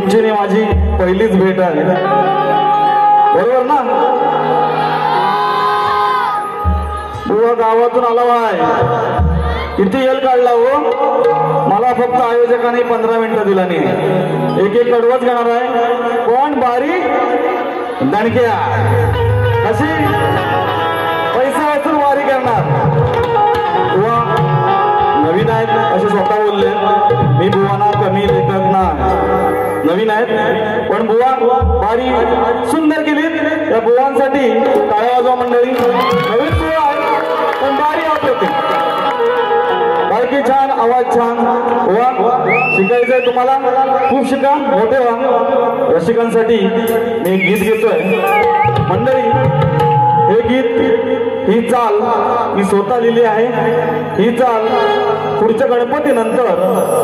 तुमची आणि माझी पहिलीच भेट आहे, बरोबर ना? बुवा गावातून आला वाय, किती येल काढला हो. मला फक्त आयोजकांनी 15 मिनिटं दिला नाही. एक कडवच घेणार आहे. कोण बारी दणक्या कशी पैसा वसूल वारी करणार. बुवा नवीन आहेत असे स्वतः बोलले. मी बुवाना कमी लेखत ना, नवीन आहेत पण बुवा बारी सुंदर केली. या बुवांसाठी टाळ्या वाजवा मंडळी. नवीन बुवा आहे पण बारी आवडते. बाकी छान, आवाज छान. बुवा शिकायचंय तुम्हाला, खूप शिका, मोठे व्हा. रसिकांसाठी मी एक गीत घेतोय मंडळी. हे गीत, ही चाल मी स्वतः लिहिली आहे. ही चाल पुढच्या गणपतीनंतर,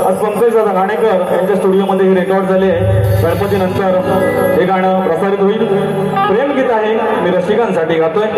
आज पंकज घाणेकर यांच्या स्टुडिओमध्ये ही रेकॉर्ड झाली आहे. गणपतीनंतर हे गाणं प्रसारित होईल. प्रेम गीत आहे, मी रसिकांसाठी गातोय.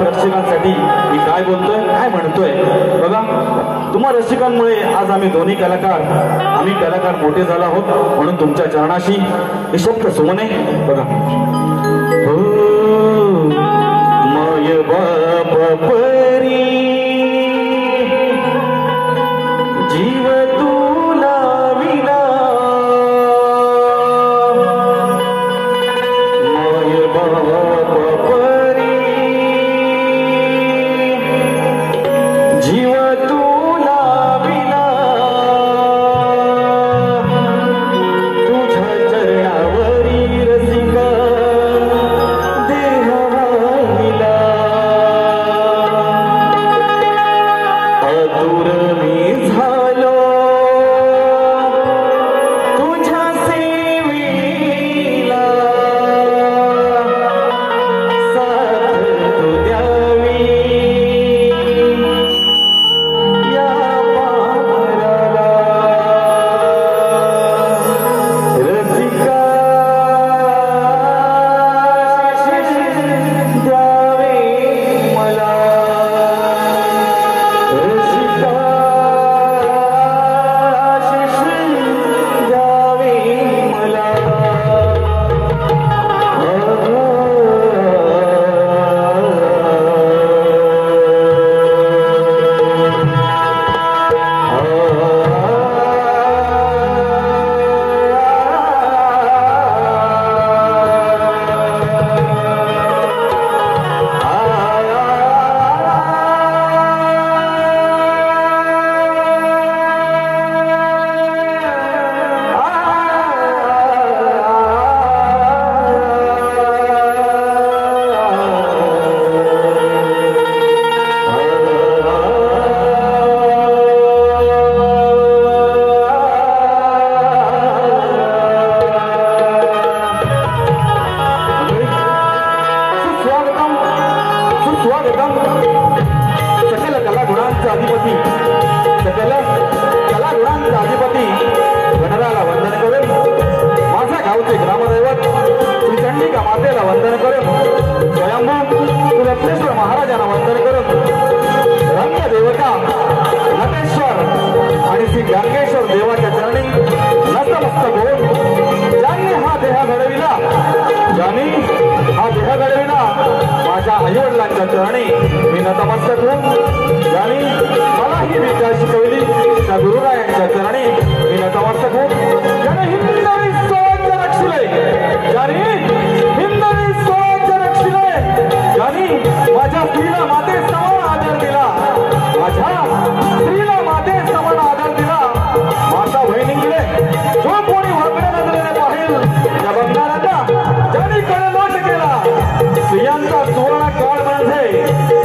रसिकांसाठी मी काय बोलतोय, काय म्हणतोय बघा. तुम्हा रसिकांमुळे आज आम्ही दोन्ही कलाकार मोठे झालो आहोत. म्हणून तुमच्या चरणाशी निशब्द सोने बघा. हो माय बाप परी जीव तुला विना, माय बाप परी जीव तुला विना, तुझ्या चरणावरी रसिका वंदन करून स्वयंभू रत्नेश्वर महाराजांना वंदन करून रंगदेवता नटेश्वर आणि श्री गंगेश्वर देवाच्या चरणी नतमस्तक होऊन ज्यांनी हा देह घडविला माझ्या आईवडिलांच्या चरणी मी नतमस्तक होऊन ज्यांनी मला ही विद्या शिकवली त्या गुरुरायांच्या चरणी मी नतमस्तक होऊन ज्याने हिंदवी स्वराज्य रक्षिले ज्यांनी माझ्या स्त्रीला माते समान आदर दिला माता बहिणीकडे जो कोणी वाकड्या नजरेने पाहिल त्या बंगाराचा ज्यांनी कळलोट केला स्त्रियांचा सुवर्ण काळ म्हणजे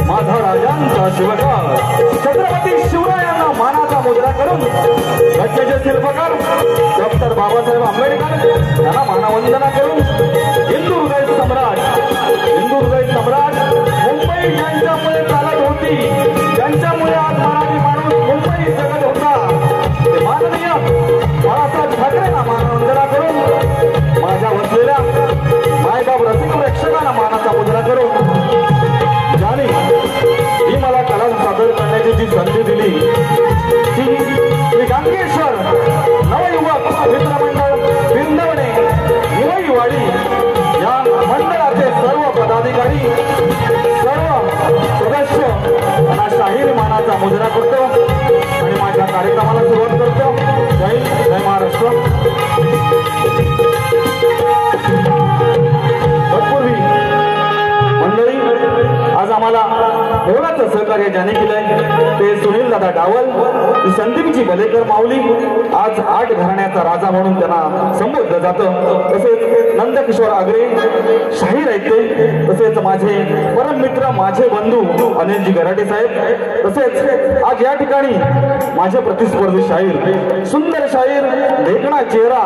माझा राजांचा शिवकाळ छत्रपती शिवरायांना मानाचा मुद्रा करून घटनेचे शिल्पकार डॉक्टर बाबासाहेब आंबेडकर यांना मानवंदना करून हिंदू हृदय सम्राट मुंबई ज्यांच्यामुळे चालत होती ज्यांच्यामुळे आज मराठी माणूस मुंबई जगत होता ते माननीय बाळासाहेब ठाकरेंना मानवंदना करून माझ्या वसलेल्या मायबाप रसिक प्रेक्षकांना मानाचा मुद्रा करून ज्याने ही मला कला सादर करण्याची जी संधी दिली ती श्री गंगेश्वर नवयुवक मित्रमंडळ बिंदवणे निवईवाडी या मंडळाचे सर्व पदाधिकारी सर्व सदस्य यांना शाहीर मानाचा मुजरा करतो आणि माझ्या कार्यक्रमाला सुरुवात करतो. जय महाराष्ट्र. तत्पूर्वी मंडळी आज आम्हाला मोलाचं सहकार्य ज्याने केलंय ते सुनील दादा डावल संदीपजी बलेकर माऊली आज 8 घराण्याचा राजा म्हणून त्यांना संबोधलं जातं. तसेच नंदकिशोर आगरे शाहीर ऐकते तसेच माझे परम मित्र माझे बंधू अनिलजी गराटे साहेब तसेच आज या ठिकाणी माझे प्रतिस्पर्धी शाहीर सुंदर शाहीर देखणा चेहरा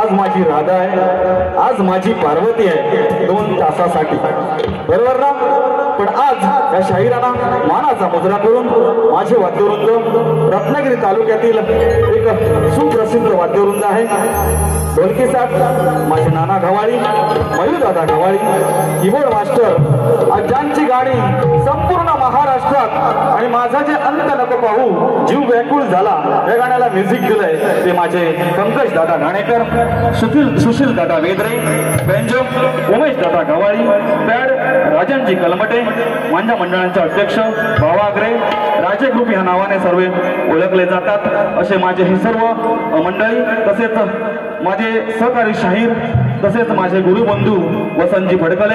आज माझी राधा आहे आज माझी पार्वती आहे 2 तासासाठी बरोबर ना. पण आज या शाहिरांना मानाचा मुजरा करून माझे वाद्यवृंद रत्नागिरी तालुक्यातील एक सुप्रसिद्ध वाद्यवृंद आहे ढोलकी साथ माझे नाना गवाळी मयूरदादा गवाळी कीबोर्ड मास्टर आज ज्यांची गाणी संपूर्ण महाराष्ट्रात आणि माझा जे अंत नको पाहू जीव व्याकुळ झाला या गाण्याला म्युझिक दिलंय ते माझे पंकज दादा घाणेकर सुशील दादा वेदरे बेंजो उमेश दादा गवाळी पॅड राजनजी कलमटे माझ्या मंडळांचे अध्यक्ष भावाग्रे राजे ग्रुप या नावाने सर्व ओळखले जातात असे माझे हे सर्व मंडळी तसेच माझे सहकारी शाहीर तसेच माझे गुरुबंधू वसंतजी भडकले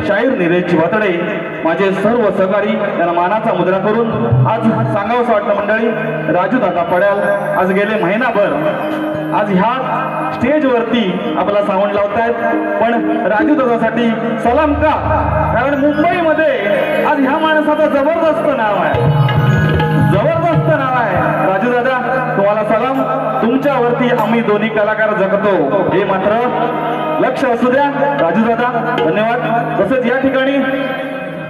शाहीर निलेशजी वातडे माझे सर्व सहकारी यांना मानाचा मुद्रा करून आज सांगावंसं वाटतं मंडळी राजू दादा पड्याल आज गेले महिनाभर आज ह्या स्टेजवरती आपला सावंड लावतायत पण राजू दादासाठी सलाम का कारण मुंबईमध्ये आज ह्या माणसाचं जबरदस्त नाव आहे राजू दादा तुम्हाला सलाम तुमच्यावरती आम्ही दोन्ही कलाकार जगतो हे मात्र लक्ष असू द्या राजू दादा धन्यवाद. तसेच या ठिकाणी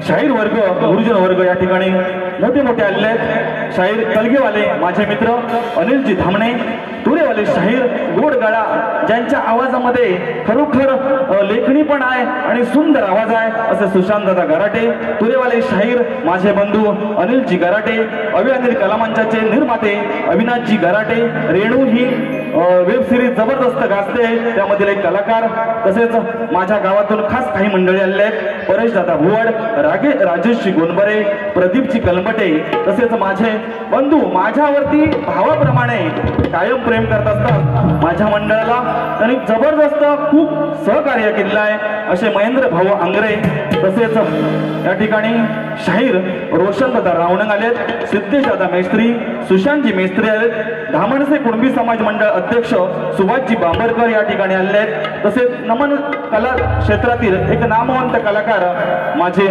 शाहीर वर्ग गुरुजन वर्ग या ठिकाणी मोठे मोठे आलेले आहेत. शाहीर कलगेवाले माझे मित्र अनिलजी धामणे तुरेवाले शाहीर गोडगाडा ज्यांच्या आवाजामध्ये खरोखर लेखणी पण आहे आणि सुंदर आवाज आहे असे सुशांत दादा गराटे तुरेवाले शाहीर माझे बंधू अनिलजी गराटे अभियानिल कलामंचाचे निर्माते अविनाशजी गराटे रेणू ही वेब सिरीज जबरदस्त गाजते त्यामधील एक कलाकार तसेच माझ्या गावातून खास काही मंडळी आलेले आहेत परेश दादा भुवड राजेशजी गोंदबरे प्रदीपजी कलमटे तसेच माझे बंधू माझ्यावरती भावाप्रमाणे कायम प्रेम करत असतात माझ्या मंडळाला त्यांनी जबरदस्त खूप सहकार्य केलेलं आहे असे महेंद्र भाऊ आंग्रे तसेच या ठिकाणी शाहीर रोशन दादा रावणंग आलेत सिद्धेश दादा मेस्त्री सुशांतजी मेस्त्री आलेत धामणसे कुणबी समाज मंडळ अध्यक्ष सुभाषजी बांबरकर या ठिकाणी आलेले आहेत तसेच नमन कला क्षेत्रातील एक नामवंत कलाकार माझे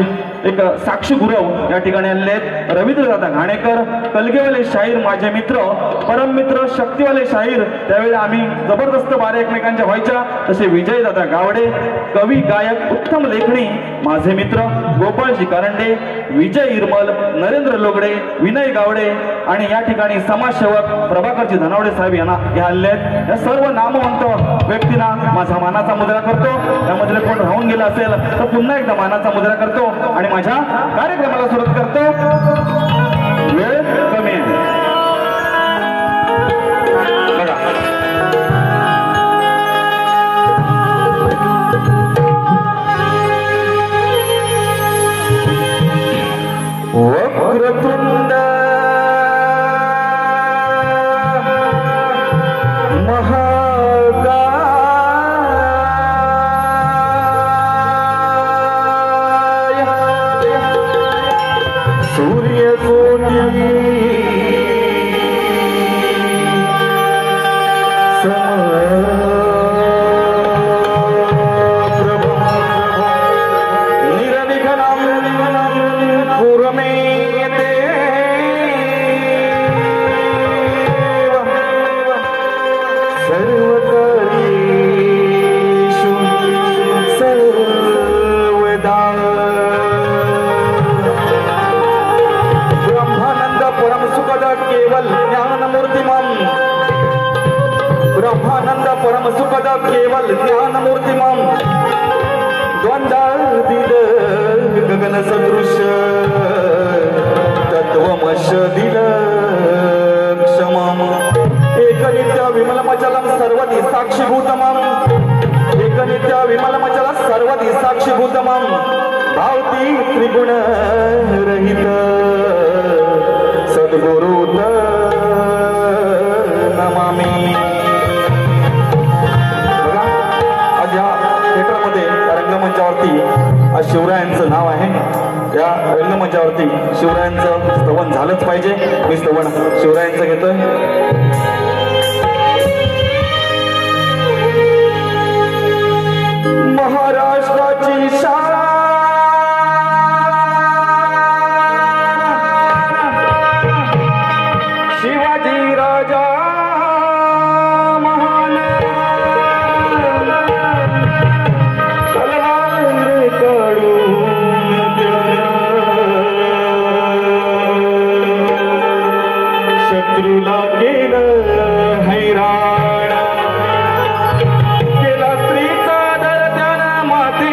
एक साक्षी गुरव या ठिकाणी आलेले आहेत रवींद्र दादा घाणेकर कलगेवाले शाहीर माझे मित्र परम मित्र शक्तीवाले शाहीर त्यावेळी आम्ही जबरदस्त बारे एकमेकांच्या व्हायच्या तसे विजय दादा गावडे कवी गायक उत्तम लेखणी माझे मित्र गोपाळजी कारंडे, विजय इरमल, नरेंद्र लोगडे, विनय गावडे आणि या ठिकाणी समाजसेवक प्रभाकरजी धनावडे साहेब यांना हे आले आहेत. या सर्व नामवंत व्यक्तींना माझा मानाचा मुद्रा करतो. त्यामध्ये कोण राहून गेला असेल तर पुन्हा एकदा मानाचा मुद्रा करतो आणि माझ्या कार्यक्रमाला सुरुवात करतो. वेळ कमी आहे वक्रतुंड महाकाय सूर्यकोटी ब्रह्मानंद परम सुखद केवल ज्ञान मूर्तिमम द्वंद्वातीत गगन सदृश तत्वमश दिल क्षमम एकनित्य विमलमचलम सर्वती साक्षीभूतमम एकनित्य विमलमचल सर्वती साक्षीभूतमम भावती त्रिगुण रहित सद्गुरुत नमामि. रंगमंचावरती आज शिवरायांचं नाव आहे. या रंगमंचावरती शिवरायांचं स्तवन झालंच पाहिजे. मी स्तवन शिवरायांचं घेतोय. महाराष्ट्राची शाळा शिवाजी राजा हैराण केला स्त्रीचा दर्जन माते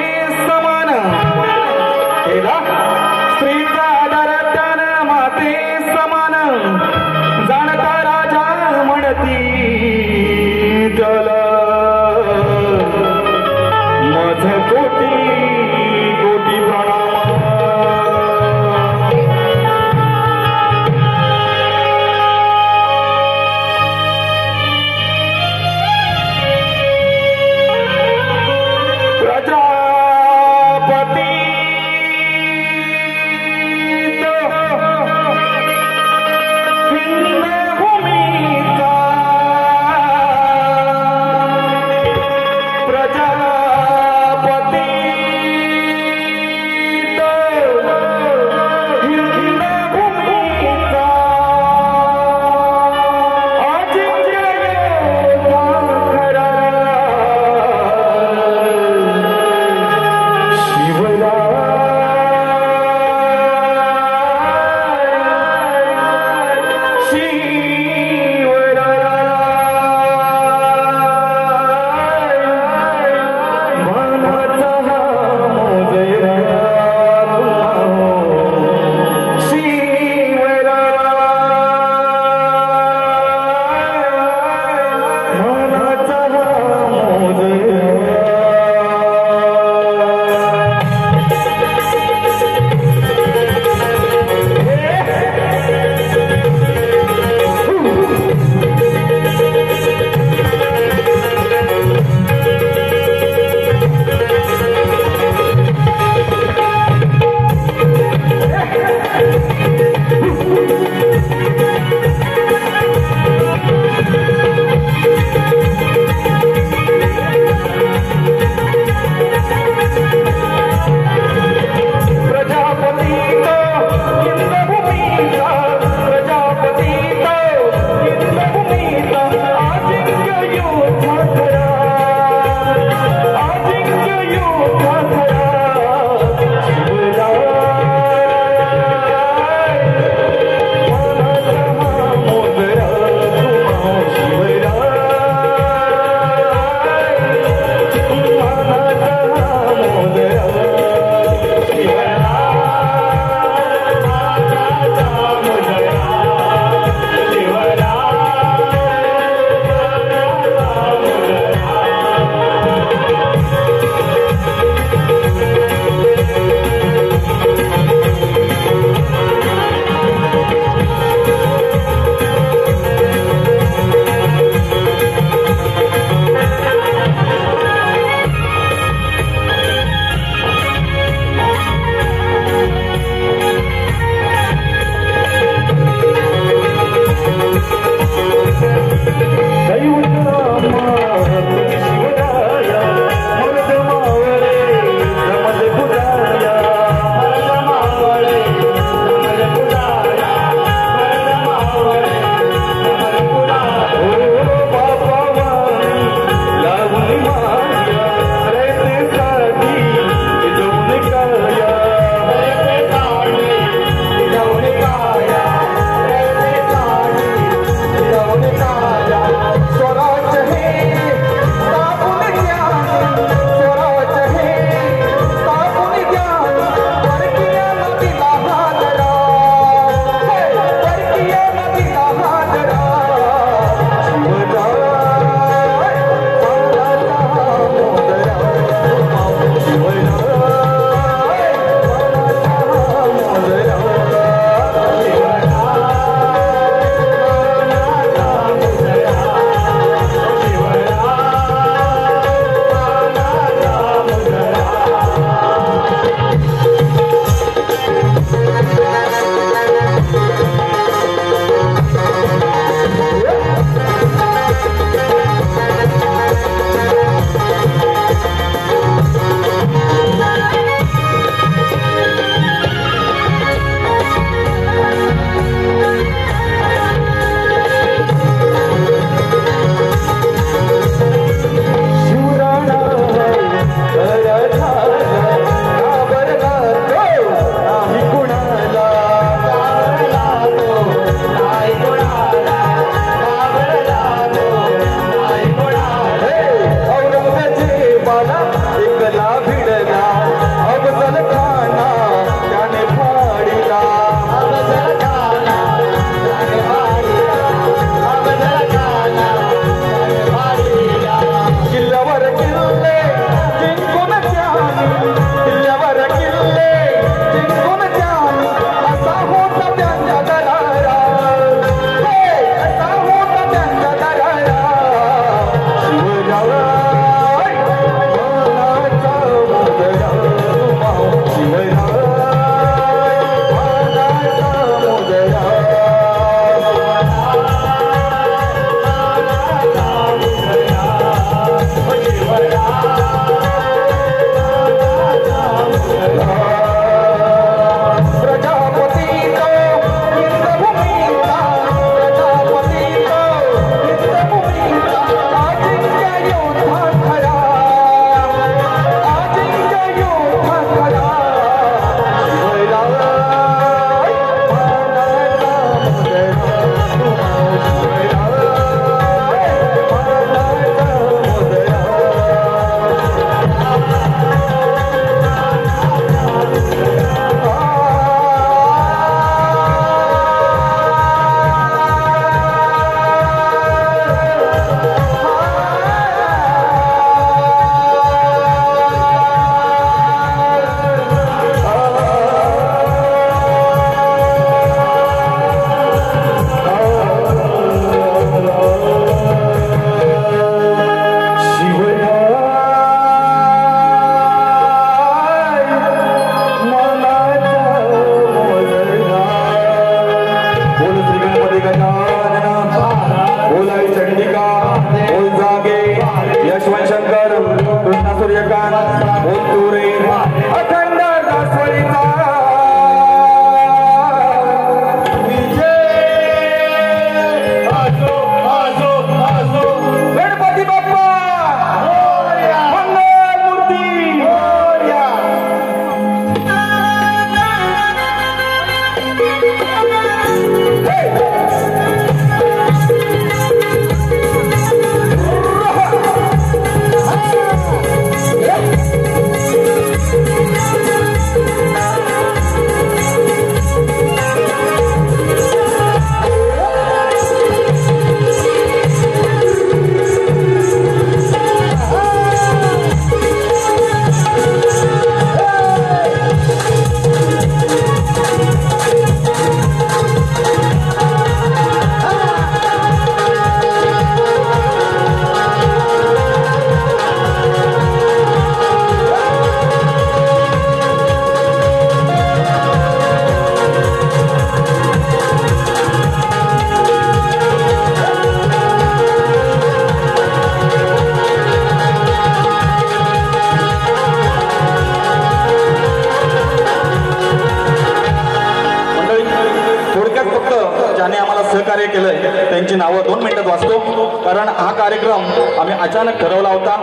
सहकार्य केलंय त्यांची नावं 2 मिनिटात वाचतो, कारण हा कार्यक्रम आम्ही अचानक ठरवला होता.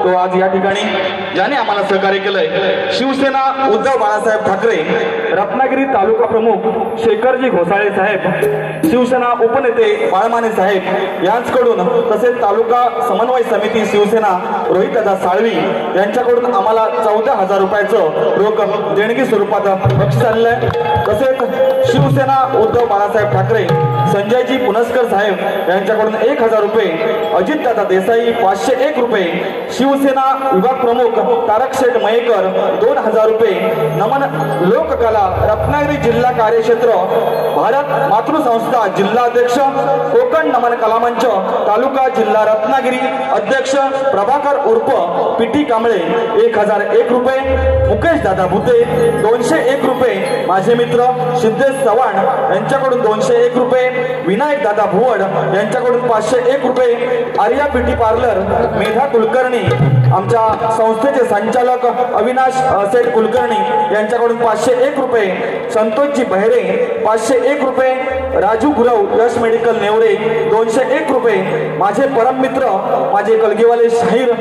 तो आज या ठिकाणी ज्याने आम्हाला सहकार्य केलंय, शिवसेना उद्धव बाळासाहेब ठाकरे रत्नागिरी तालुका प्रमुख शेखरजी घोसाळे साहेब, शिवसेना उपनेते बाळमाने साहेब यांच्याकडून, तसेच तालुका समन्वय समिती शिवसेना रोहितदादा साळवी यांच्याकडून आम्हाला 14,000 रुपयाचं रोख देणगी स्वरूपात बक्षीस आलेलं आहे. तसेच शिवसेना उद्धव बाळासाहेब ठाकरे संजयजी पुनस्कर साहेब यांच्याकडून 1,000 रुपये, अजितदादा देसाई 501 रुपये, शिवसेना विभाग प्रमुख तारक शेठ मयेकर 2,000 रुपये, नमन लोककला रत्नागिरी जिल्हा कार्यक्षेत्र भारत मातृसंस्था जिल्हा अध्यक्ष कोकण नमन कलामंच तालुका जिल्हा रत्नागिरी अध्यक्ष प्रभाकर उर्फ पिटी कांबळे 1,001 रुपये, मुकेश दादा भुते 201 रुपये, माझे मित्र सिद्धेश चव्हाण यांच्याकडून 201 रुपये, विनायक दादा भुवड यांच्याकडून 501 रुपये, आर्या ब्युटी पार्लर मेधा कुलकर्णी आमच्या संस्थेचे संचालक अविनाश सेठ कुलकर्णी यांच्याकडून 501 रुपये, संतोषजी बहिरे 501 रुपये, राजू गुरव यश मेडिकल नेवरे 201 रुपये, माझे परम मित्र माझे कलगीवाले शाहीर,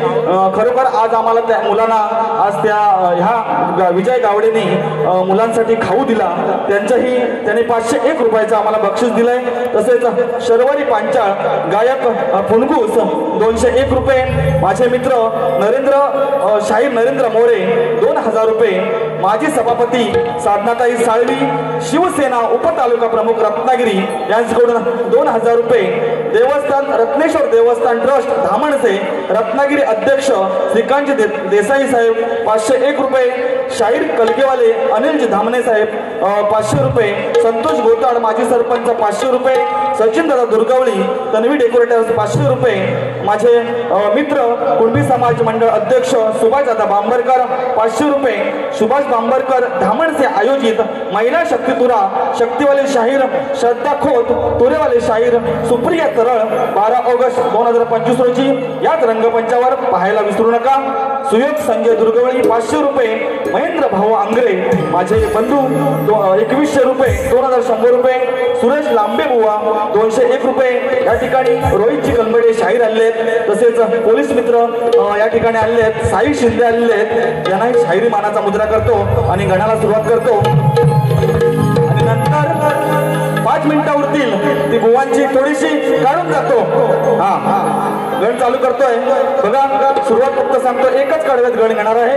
खरोखर आज आम्हाला त्या मुलांना आज ह्या विजय गावडेने मुलांसाठी खाऊ दिला, त्यांनी 501 रुपयाचं आम्हाला बक्षीस दिलंय. तसेच शर्वरी पांचाळ गायक फुनगूस 201 रुपये, माझे मित्र शाहीर नरेंद्र मोरे 2,000 रुपये, माजी सभापती साधनाताई साळवी शिवसेना उपतालुका प्रमुख रत्नागिरी यांच्याकडून 2,000 रुपये, देवस्थान रत्नेश्वर देवस्थान ट्रस्ट धामणसे रत्नागिरी अध्यक्ष श्रीकांत देसाई साहेब 501 रुपये, शाहीर कलगेवाले अनिलजी धामणे साहेब 500 रुपये, संतोष गोताड माजी सरपंच 500 रुपये, सचिन दादा दुर्गावळी तन्वी डेकोरेटर्स 500 रुपये, माझे मित्र कुणबी समाज मंडळ अध्यक्ष सुभाषदादा बांबरकर 500 रुपये, सुभाष बांबरकर धामणसे आयोजित महिला शक्तितुरा शक्तिवाले शाहीर श्रद्धा खोत तुरेवाले शाहीर सुप्रिया तरळ 12 ऑगस्ट 2025 रोजी याच रंगमंचावर पाहायला विसरू नका. सुयोग संजय दुर्गवळी 500 रुपये, महेंद्र भाऊ आंग्रे माझे बंधू 2100 रुपये, 2,100 रुपये, सुरेश लांबे बुवा 201 रुपये. या ठिकाणी रोहितजी कलमडे शाहीर आले आहेत, तसेच पोलीस मित्र या ठिकाणी आले आहेत, साई शिंदे आलेले आहेत, यांनाही शाहिरी मानाचा मुद्रा करतो आणि गणाला सुरुवात करतो. आणि नंतर 5 मिनिटं उरतील, ती बुवांची थोडीशी काढून जातो. गण चालू करतोय बघा. सुरुवात फक्त सांगतो, एकच कडव्यात गण घेणार आहे.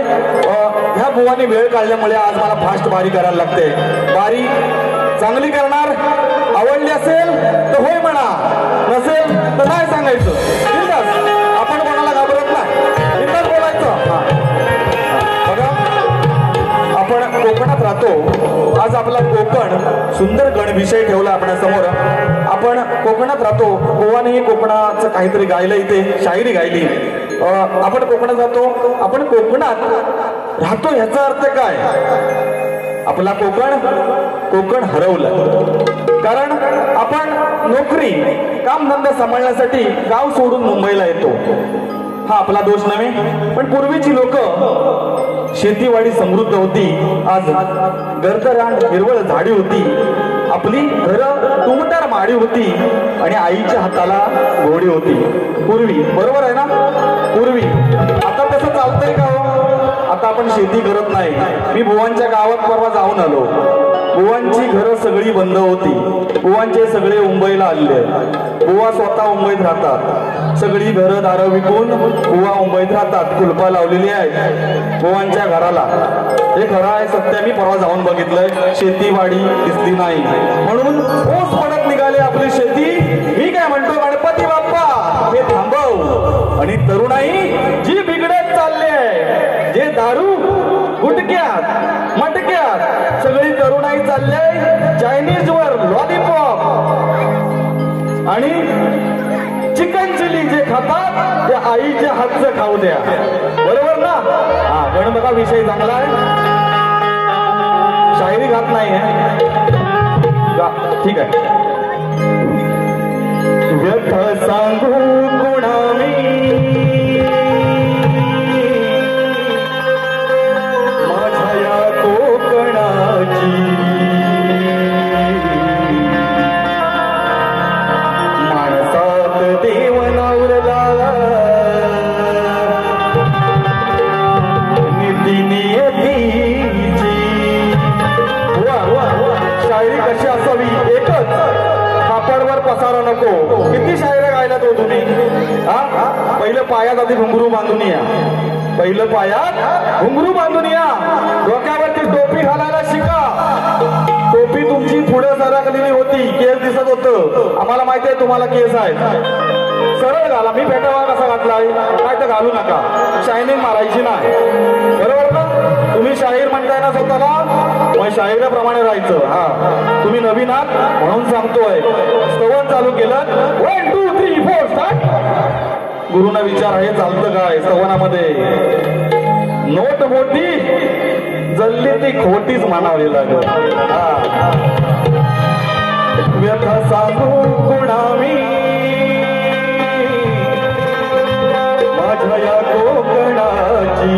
ह्या बुवांनी वेळ काढल्यामुळे आज मला फास्ट बारी करायला लागते. बारी चांगली करणार, आवडली असेल तर होय म्हणा, नसेल तर नाही सांगायचं. आपण कोणाला घाबरत नाही, बिनधास्त बोलायचं. बघा, आपण कोकणात राहतो. आज आपला कोकण सुंदर गण विषय ठेवला आपल्यासमोर. आपण कोकणात राहतो, गोवानेही कोकणाचं काहीतरी गायलं, इथे शायरी गायली. आपण कोकणात राहतो, आपण कोकणात राहतो ह्याचा अर्थ काय? आपला कोकण हरवलं. कारण आपण नोकरी कामधंदा सांभाळण्यासाठी गाव सोडून मुंबईला येतो. हा आपला दोष नव्हे, पण पूर्वीची लोक शेतीवाडी समृद्ध होती. आज गर्दरांड हिरवळ झाडी होती, आपली घरं तुमटार माडी होती आणि आईच्या हाताला घोडी होती पूर्वी. बरोबर आहे ना? पूर्वी. आता तसं चालतंय का हो? आता आपण शेती करत नाही. मी बुवांच्या गावात परवा जाऊन आलो. बुवांची घरं सगळी बंद होती. बुवांचे सगळे मुंबईला आले. बुवा स्वतः मुंबईत राहतात. सगळी घरं दारं विकून बुवा मुंबईत राहतात. कुलपा लावलेली आहे बुवांच्या घराला. हे खरं आहे, सत्य. मी परवा जाऊन बघितलंय, शेतीवाडी दिसली नाही म्हणून ओस पडत निघाले आपली शेती. मी काय म्हणतो, गणपती बाप्पा हे थांबव. आणि तरुणाई जी बिघडत चालले, जे दारू गुटक्यात मटक्यात सगळी तरुणाई चालले चायनीज वर लॉलीपॉप आणि चिकन चिली जे खातात त्या आईच्या हातचं खाऊ द्या. बरोबर ना? हा, गण बघा, विषय चांगला आहे. शायरी घात नाही आहे, ठीक आहे. व्यथ सांगू कुणामी माझ्या या कोकणाची, मला नको. किती शायऱ्या गायल्यात हो तुम्ही. हा पहिलं पायात आधी घुंगरू बांधून या. पहिलं पायात घुंगरू बांधून या. डोक्यावरती टोपी घालायला शिका. टोपी तुमची पुढे सरकलेली होती, केस दिसत होतं. आम्हाला माहिती आहे तुम्हाला केस आहेत. सरळ घाला. मी पेटावा कसा घातलाय काय तर घालू नका. शायनिंग मारायची नाही. बरोबर ना. तुम्ही शाहीर म्हणताय ना स्वतःला, मग शाहिराप्रमाणे राहायचं. हा तुम्ही नवीन आहात म्हणून सांगतोय. स्तवन चालू केलं. 1 2 3 4 स्टार्ट. गुरुना विचार हे चालतं काय स्तवनामध्ये. नोट मोठी जल्ली ती खोटीच म्हणावी लागत. व्यथा सांगू कुणावी माझ्या या कोकणाची.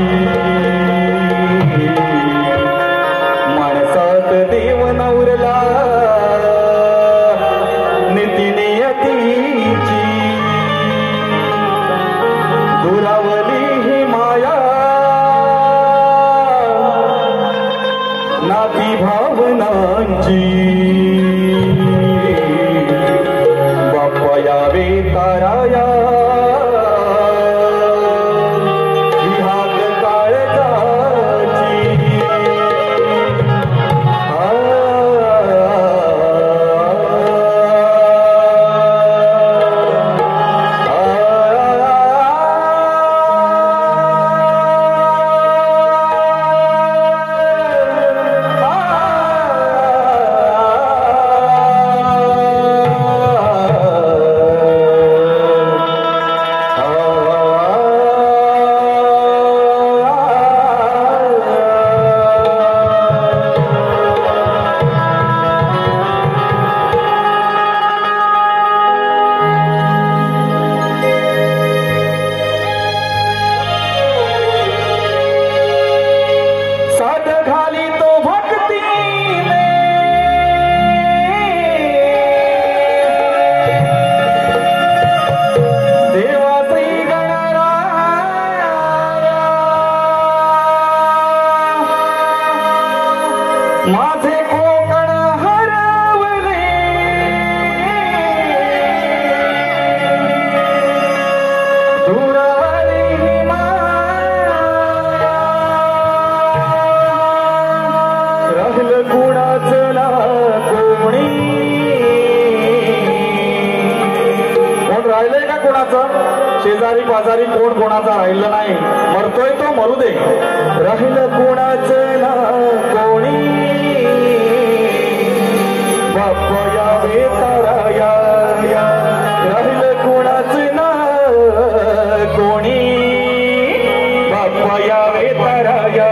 माणसात देव नवरला नीतिनियतीची. दुरावली ही माया नाती भावनांची. बाप्पा यावे ताराया माझे कोकण हरवले. दुरावली माया राहिलं कुणाचं ना कोणी. कोण राहिलंय का कोणाचं. शेजारी पाजारी कोण कोणाचा राहिलं नाही. मरतोय तो मरू दे. राहिलं कुणाचं ना कोणी. बाप्पा यावे ताराया राहिलं कुणाचं ना कोणी. बाप्पा यावे ताराया.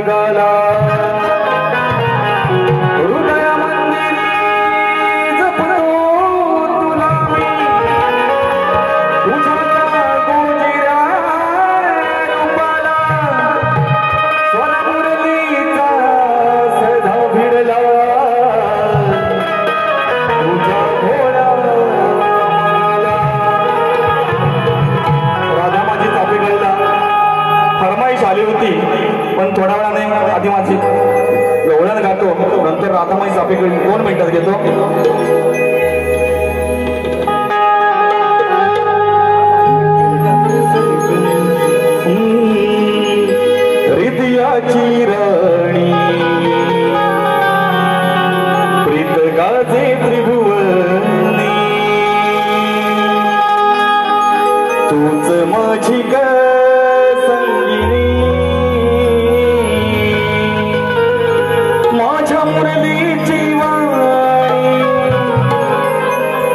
जगाला हृदय मंदिरी जपलो तुला मी तुझ्या गोजिऱ्या रूपाला स्वरमुरलीचा सदा भिडला तुझ्या घोडा राधा माझी चापेकरला फरमाईश आली होती पण थोड्या वेळाने आधी माझी एवढ्यानं गातो नंतर राधामाई चापेकर 2 मिनिटात घेतो हृदयाची राणी प्रीत गाजे त्रिभुवनी तूच माझी संगिनी माझ्या मुरलीची वाणी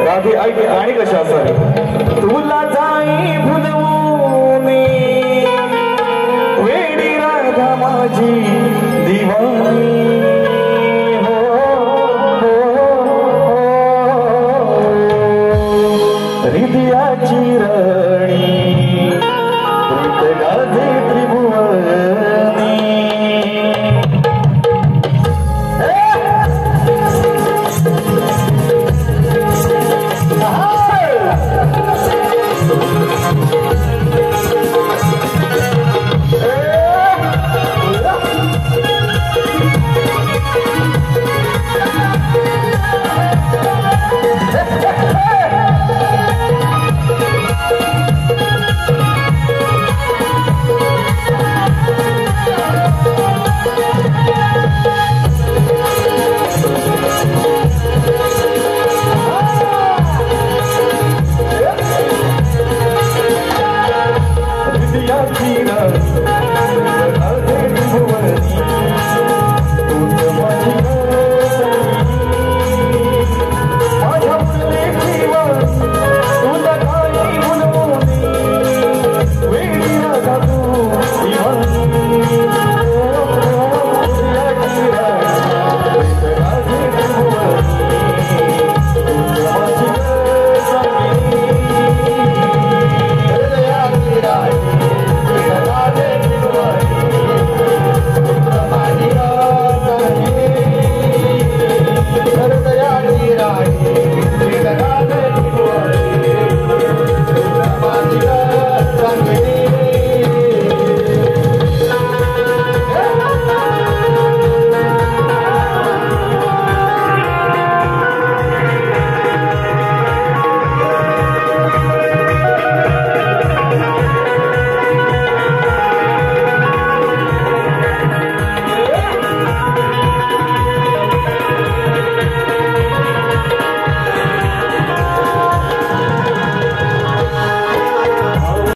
राधे ऐक आणि कशा असावी तुला जाई भुलवून वेडी राधा माझी दिवाणी